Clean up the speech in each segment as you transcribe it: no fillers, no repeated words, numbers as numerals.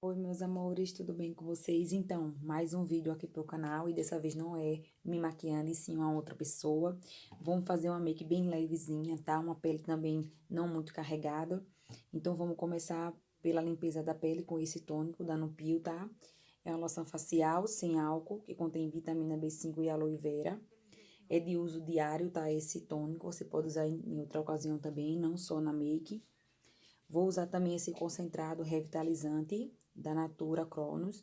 Oi, meus amores, tudo bem com vocês? Então, mais um vídeo aqui pro canal e dessa vez não é me maquiando, e sim uma outra pessoa. Vamos fazer uma make bem levezinha, tá? Uma pele também não muito carregada. Então, vamos começar pela limpeza da pele com esse tônico da Nupil, tá? É uma loção facial sem álcool, que contém vitamina B5 e aloe vera. É de uso diário, tá? Esse tônico, você pode usar em outra ocasião também, não só na make. Vou usar também esse concentrado revitalizante da Natura Cronos.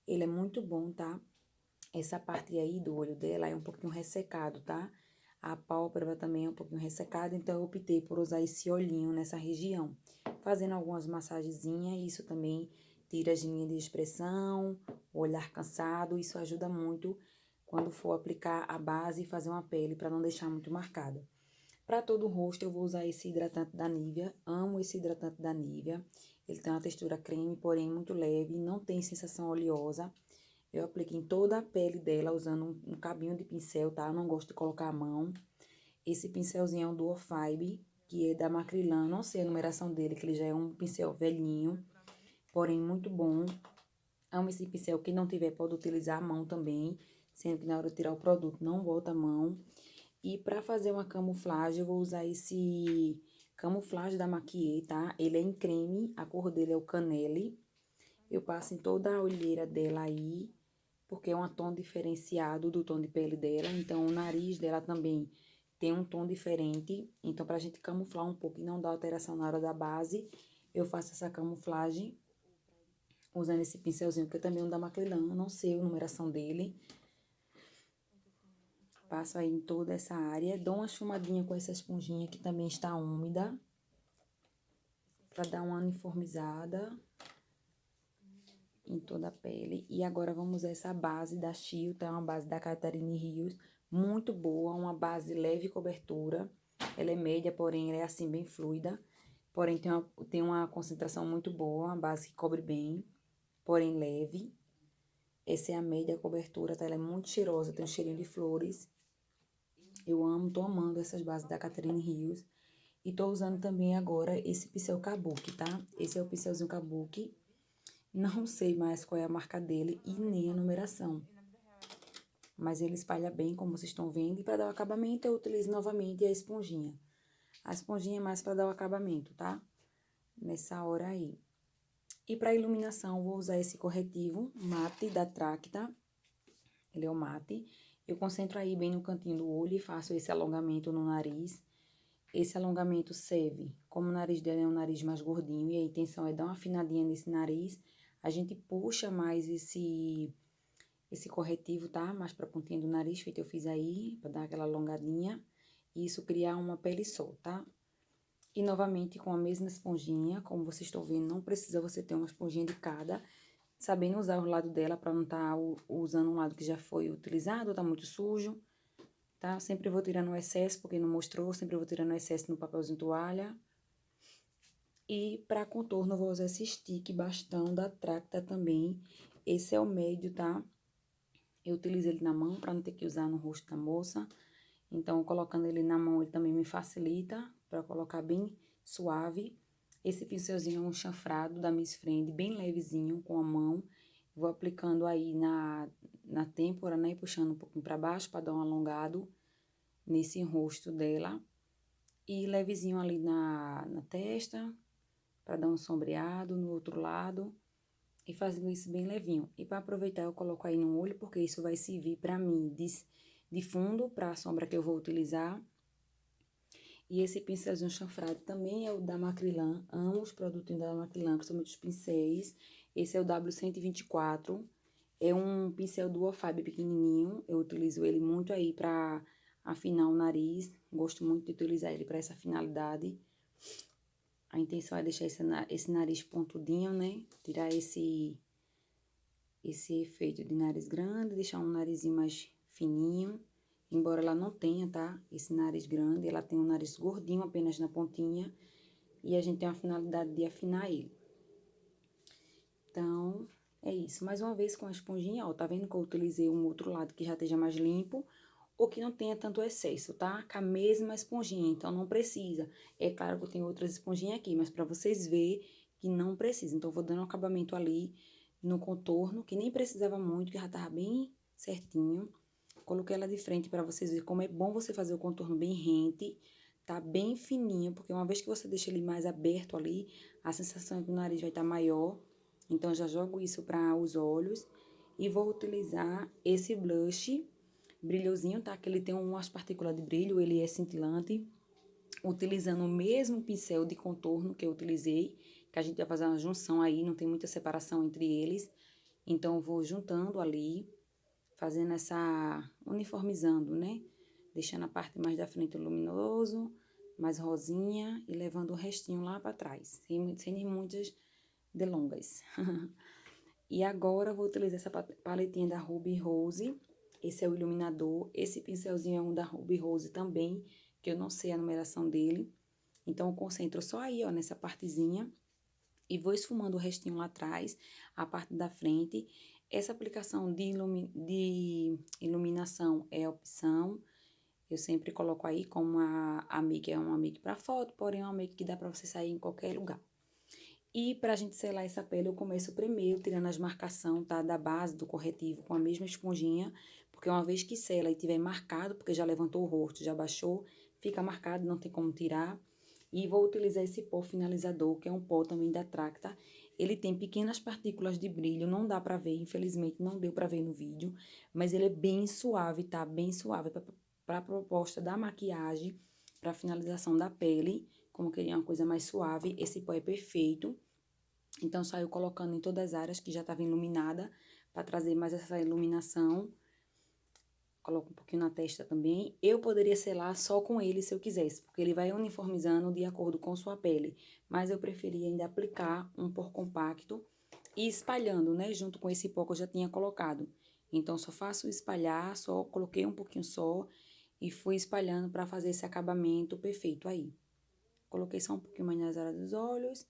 Ele é muito bom, tá? Essa parte aí do olho dela é um pouquinho ressecado, tá? A pálpebra também é um pouquinho ressecada, então eu optei por usar esse olhinho nessa região. Fazendo algumas massagenzinhas, isso também tira as linhas de expressão, o olhar cansado, isso ajuda muito quando for aplicar a base e fazer uma pele para não deixar muito marcada. Para todo o rosto, eu vou usar esse hidratante da Nivea. Amo esse hidratante da Nivea. Ele tem uma textura creme, porém muito leve, não tem sensação oleosa. Eu aplico em toda a pele dela, usando um cabinho de pincel, tá? Eu não gosto de colocar a mão. Esse pincelzinho é um Duo Fibre, que é da Macrylan. Não sei a numeração dele, que ele já é um pincel velhinho, porém muito bom. Amo esse pincel. Quem não tiver, pode utilizar a mão também, sendo que na hora de tirar o produto, não bota a mão. E pra fazer uma camuflagem, eu vou usar esse camuflagem da Maquiê, tá? Ele é em creme, a cor dele é o canele. Eu passo em toda a olheira dela aí, porque é um tom diferenciado do tom de pele dela. Então, o nariz dela também tem um tom diferente. Então, pra gente camuflar um pouco e não dar alteração na hora da base, eu faço essa camuflagem usando esse pincelzinho, que é também um da Macrylan. Não sei a numeração dele. Passo aí em toda essa área. Dou uma chumadinha com essa esponjinha que também está úmida. Pra dar uma uniformizada em toda a pele. E agora vamos usar essa base da Chio, tá? Uma base da Catarine Rios. Muito boa, uma base leve cobertura. Ela é média, porém ela é assim bem fluida. Porém tem uma concentração muito boa, uma base que cobre bem, porém leve. Essa é a média cobertura, tá? Ela é muito cheirosa, tem um cheirinho de flores. Eu amo, tô amando essas bases da Catarine Rios. E tô usando também agora esse pincel Kabuki, tá? Esse é o pincelzinho Kabuki. Não sei mais qual é a marca dele e nem a numeração. Mas ele espalha bem, como vocês estão vendo. E para dar o acabamento, eu utilizo novamente a esponjinha. A esponjinha é mais para dar o acabamento, tá? Nessa hora aí. E para iluminação, eu vou usar esse corretivo mate da Tracta. Ele é o mate. Eu concentro aí bem no cantinho do olho e faço esse alongamento no nariz. Esse alongamento serve, como o nariz dela é um nariz mais gordinho e a intenção é dar uma afinadinha nesse nariz, a gente puxa mais esse corretivo, tá? Mais pra pontinha do nariz, feito eu fiz aí, pra dar aquela alongadinha. E isso criar uma pele só, tá? E novamente com a mesma esponjinha, como vocês estão vendo, não precisa você ter uma esponjinha de cada, sabendo usar o lado dela pra não tá usando um lado que já foi utilizado, tá muito sujo. Tá? Sempre vou tirando o excesso, porque não mostrou, sempre vou tirando o excesso no papelzinho toalha. E para contorno, eu vou usar esse stick bastão da Tracta também. Esse é o médio, tá? Eu utilizo ele na mão para não ter que usar no rosto da moça. Então, colocando ele na mão, ele também me facilita para colocar bem suave. Esse pincelzinho é um chanfrado da Miss Friend, bem levezinho com a mão. Vou aplicando aí na têmpora, né? Puxando um pouquinho para baixo para dar um alongado nesse rosto dela. E levezinho ali na testa, para dar um sombreado no outro lado. E fazendo isso bem levinho. E para aproveitar, eu coloco aí no olho, porque isso vai servir para mim de fundo, para a sombra que eu vou utilizar. E esse pincelzinho chanfrado também é o da Macrylan. Amo os produtos da Macrylan, principalmente os pincéis. Esse é o W124. É um pincel Duo Fibre pequenininho. Eu utilizo ele muito aí para afinar o nariz. Gosto muito de utilizar ele para essa finalidade. A intenção é deixar esse nariz pontudinho, né? Tirar esse efeito de nariz grande, deixar um narizinho mais fininho. Embora ela não tenha, tá? Esse nariz grande, ela tem um nariz gordinho apenas na pontinha. E a gente tem a finalidade de afinar ele. Então, é isso. Mais uma vez com a esponjinha, ó. Tá vendo que eu utilizei um outro lado que já esteja mais limpo? Ou que não tenha tanto excesso, tá? Com a mesma esponjinha, então não precisa. É claro que eu tenho outras esponjinhas aqui, mas pra vocês verem que não precisa. Então, eu vou dando um acabamento ali no contorno, que nem precisava muito, que já tava bem certinho. Coloquei ela de frente para vocês verem como é bom você fazer o contorno bem rente, tá bem fininho, porque uma vez que você deixa ele mais aberto ali, a sensação é que o nariz vai estar maior. Então, já jogo isso para os olhos e vou utilizar esse blush brilhosinho, tá? Que ele tem umas partículas de brilho, ele é cintilante. Utilizando o mesmo pincel de contorno que eu utilizei, que a gente vai fazer uma junção aí, não tem muita separação entre eles. Então, eu vou juntando ali, fazendo essa, uniformizando, né? Deixando a parte mais da frente luminoso, mais rosinha e levando o restinho lá para trás, sem nem muitas delongas. E agora, eu vou utilizar essa paletinha da Ruby Rose. Esse é o iluminador. Esse pincelzinho é um da Ruby Rose também, que eu não sei a numeração dele. Então, eu concentro só aí, ó, nessa partezinha. E vou esfumando o restinho lá atrás, a parte da frente. Essa aplicação de iluminação é opção. Eu sempre coloco aí como a make é uma make para foto, porém é uma make que dá para você sair em qualquer lugar. E pra gente selar essa pele, eu começo primeiro tirando as marcação, tá? Da base do corretivo com a mesma esponjinha, porque uma vez que sela e tiver marcado, porque já levantou o rosto, já baixou, fica marcado, não tem como tirar. E vou utilizar esse pó finalizador, que é um pó também da Tracta. Ele tem pequenas partículas de brilho, não dá pra ver, infelizmente não deu pra ver no vídeo, mas ele é bem suave, tá? Bem suave pra proposta da maquiagem, pra finalização da pele, como queria uma coisa mais suave, esse pó é perfeito. Então, saiu colocando em todas as áreas que já estava iluminada, para trazer mais essa iluminação. Coloco um pouquinho na testa também. Eu poderia selar só com ele se eu quisesse, porque ele vai uniformizando de acordo com sua pele. Mas eu preferi ainda aplicar um pó compacto e espalhando, né, junto com esse pó que eu já tinha colocado. Então, só faço espalhar, só coloquei um pouquinho só e fui espalhando para fazer esse acabamento perfeito aí. Coloquei só um pouquinho mais nas áreas dos olhos.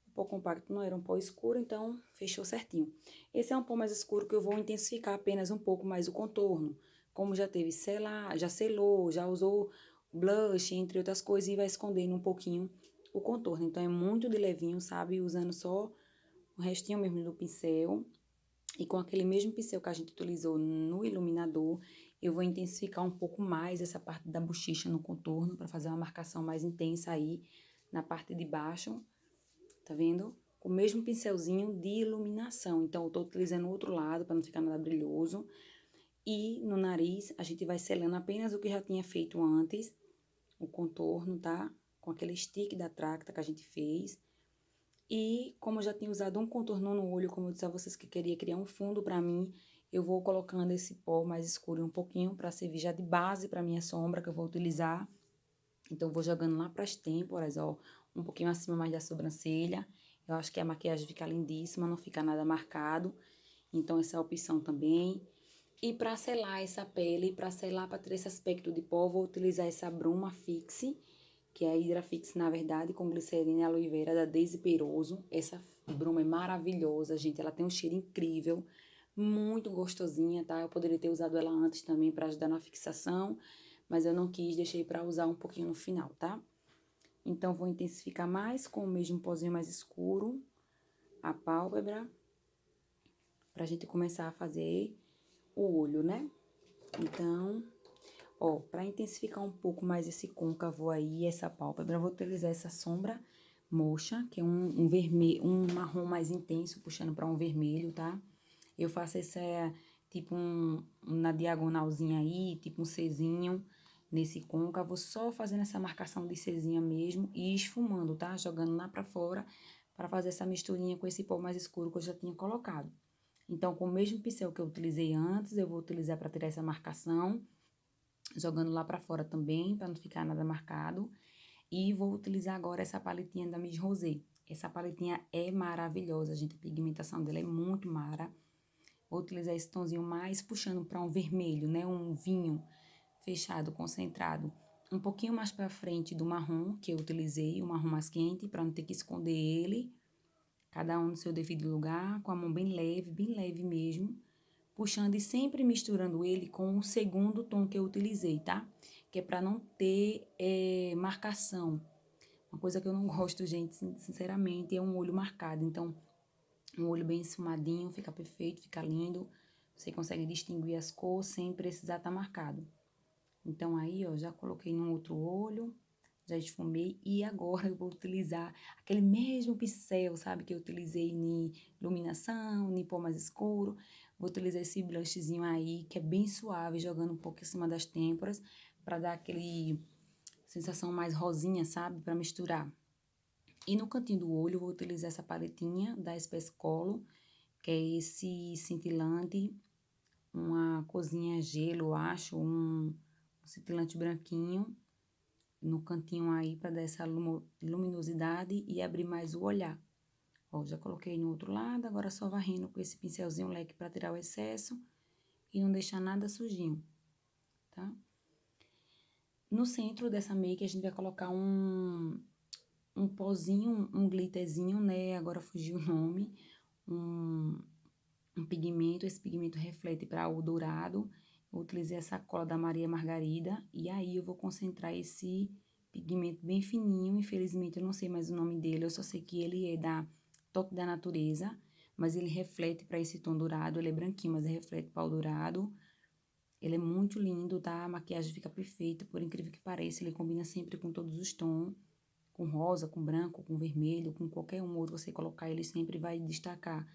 O pó compacto não era um pó escuro, então fechou certinho. Esse é um pó mais escuro que eu vou intensificar apenas um pouco mais o contorno. Como já teve selar, já selou, já usou blush, entre outras coisas, e vai escondendo um pouquinho o contorno. Então, é muito de levinho, sabe? Usando só o restinho mesmo do pincel. E com aquele mesmo pincel que a gente utilizou no iluminador, eu vou intensificar um pouco mais essa parte da bochecha no contorno, para fazer uma marcação mais intensa aí na parte de baixo, tá vendo? Com o mesmo pincelzinho de iluminação. Então, eu tô utilizando o outro lado, para não ficar nada brilhoso. E no nariz, a gente vai selando apenas o que já tinha feito antes, o contorno, tá? Com aquele stick da Tracta que a gente fez. E como eu já tinha usado um contorno no olho, como eu disse a vocês que queria criar um fundo pra mim, eu vou colocando esse pó mais escuro um pouquinho pra servir já de base pra minha sombra que eu vou utilizar. Então, eu vou jogando lá pras têmporas, ó, um pouquinho acima mais da sobrancelha. Eu acho que a maquiagem fica lindíssima, não fica nada marcado. Então, essa é a opção também. E pra selar essa pele, pra selar, pra ter esse aspecto de pó, vou utilizar essa bruma Fixe, que é a Hydra Fix, na verdade, com glicerina e aloe vera da Daisy Peroso. Essa bruma é maravilhosa, gente. Ela tem um cheiro incrível, muito gostosinha, tá? Eu poderia ter usado ela antes também para ajudar na fixação, mas eu não quis, deixei para usar um pouquinho no final, tá? Então, vou intensificar mais com o mesmo pozinho mais escuro, a pálpebra, pra gente começar a fazer o olho, né? Então, ó, pra intensificar um pouco mais esse côncavo aí, essa pálpebra, eu vou utilizar essa sombra moxa, que é um vermelho, um marrom mais intenso, puxando pra um vermelho, tá? Eu faço essa, tipo, na diagonalzinha aí, tipo um Czinho, nesse côncavo, só fazendo essa marcação de Czinha mesmo e esfumando, tá? Jogando lá pra fora, pra fazer essa misturinha com esse pó mais escuro que eu já tinha colocado. Então, com o mesmo pincel que eu utilizei antes, eu vou utilizar pra tirar essa marcação, jogando lá pra fora também, pra não ficar nada marcado. E vou utilizar agora essa paletinha da Miss Rosé. Essa paletinha é maravilhosa, gente. A pigmentação dela é muito mara. Vou utilizar esse tonzinho mais puxando pra um vermelho, né? Um vinho fechado, concentrado. Um pouquinho mais pra frente do marrom que eu utilizei, o marrom mais quente, pra não ter que esconder ele. Cada um no seu devido lugar, com a mão bem leve mesmo, puxando e sempre misturando ele com o segundo tom que eu utilizei, tá? Que é para não ter marcação. Uma coisa que eu não gosto, gente, sinceramente, é um olho marcado. Então, um olho bem esfumadinho, fica perfeito, fica lindo. Você consegue distinguir as cores sem precisar estar marcado. Então, aí, ó, já coloquei no outro olho, já esfumei. E agora eu vou utilizar aquele mesmo pincel, sabe? Que eu utilizei em iluminação, em pó mais escuro. Vou utilizar esse blushzinho aí, que é bem suave, jogando um pouco em cima das têmporas, pra dar aquele sensação mais rosinha, sabe? Pra misturar. E no cantinho do olho, eu vou utilizar essa paletinha da Espescolo, que é esse cintilante, uma corzinha gelo, eu acho, um cintilante branquinho no cantinho aí para dar essa luminosidade e abrir mais o olhar. Ó, já coloquei no outro lado, agora só varrendo com esse pincelzinho leque para tirar o excesso e não deixar nada sujinho, tá? No centro dessa make a gente vai colocar um pozinho, um glitterzinho, né? Agora fugiu o nome, um pigmento, esse pigmento reflete para o dourado. Eu utilizei essa cola da Maria Margarida e aí eu vou concentrar esse pigmento bem fininho. Infelizmente eu não sei mais o nome dele, eu só sei que ele é da Toque da Natureza, mas ele reflete para esse tom dourado. Ele é branquinho, mas ele reflete para o dourado. Ele é muito lindo, tá? A maquiagem fica perfeita, por incrível que pareça, ele combina sempre com todos os tons, com rosa, com branco, com vermelho, com qualquer um outro você colocar, ele sempre vai destacar.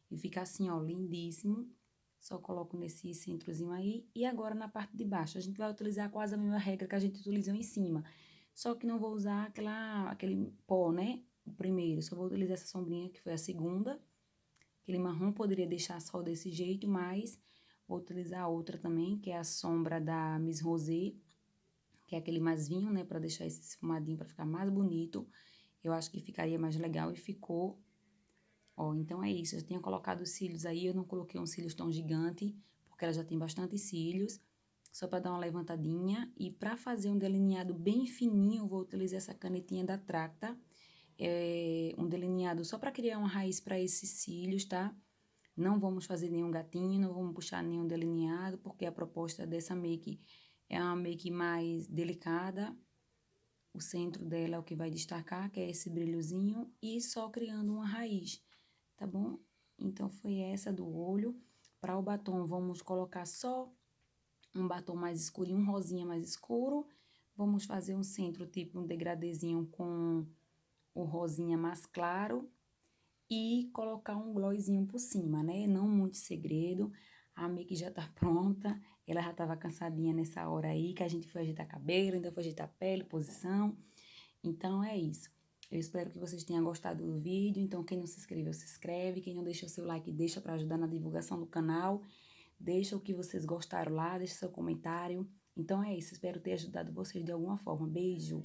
E fica assim, ó, lindíssimo. Só coloco nesse centrozinho aí. E agora na parte de baixo, a gente vai utilizar quase a mesma regra que a gente utilizou em cima. Só que não vou usar aquele pó, né? O primeiro, só vou utilizar essa sombrinha que foi a segunda. Aquele marrom poderia deixar só desse jeito, mas vou utilizar a outra também, que é a sombra da Miss Rosé, que é aquele mais vinho, né? Pra deixar esse esfumadinho, pra ficar mais bonito. Eu acho que ficaria mais legal e ficou. Ó, então é isso, eu já tinha colocado os cílios aí, eu não coloquei um cílios tão gigante, porque ela já tem bastante cílios, só para dar uma levantadinha. E para fazer um delineado bem fininho, eu vou utilizar essa canetinha da Tracta, um delineado só para criar uma raiz para esses cílios, tá? Não vamos fazer nenhum gatinho, não vamos puxar nenhum delineado, porque a proposta dessa make é uma make mais delicada. O centro dela é o que vai destacar, que é esse brilhozinho, e só criando uma raiz, tá bom? Então, foi essa do olho. Para o batom, vamos colocar só um batom mais escurinho, um rosinha mais escuro. Vamos fazer um centro, tipo um degradêzinho com o rosinha mais claro. E colocar um glossinho por cima, né? Não muito segredo. A make já tá pronta. Ela já tava cansadinha nessa hora aí, que a gente foi ajeitar cabelo, ainda foi ajeitar pele, posição. Então, é isso. Eu espero que vocês tenham gostado do vídeo. Então, quem não se inscreveu, se inscreve. Quem não deixou seu like, deixa para ajudar na divulgação do canal. Deixa o que vocês gostaram lá, deixa seu comentário. Então, é isso. Espero ter ajudado vocês de alguma forma. Beijo!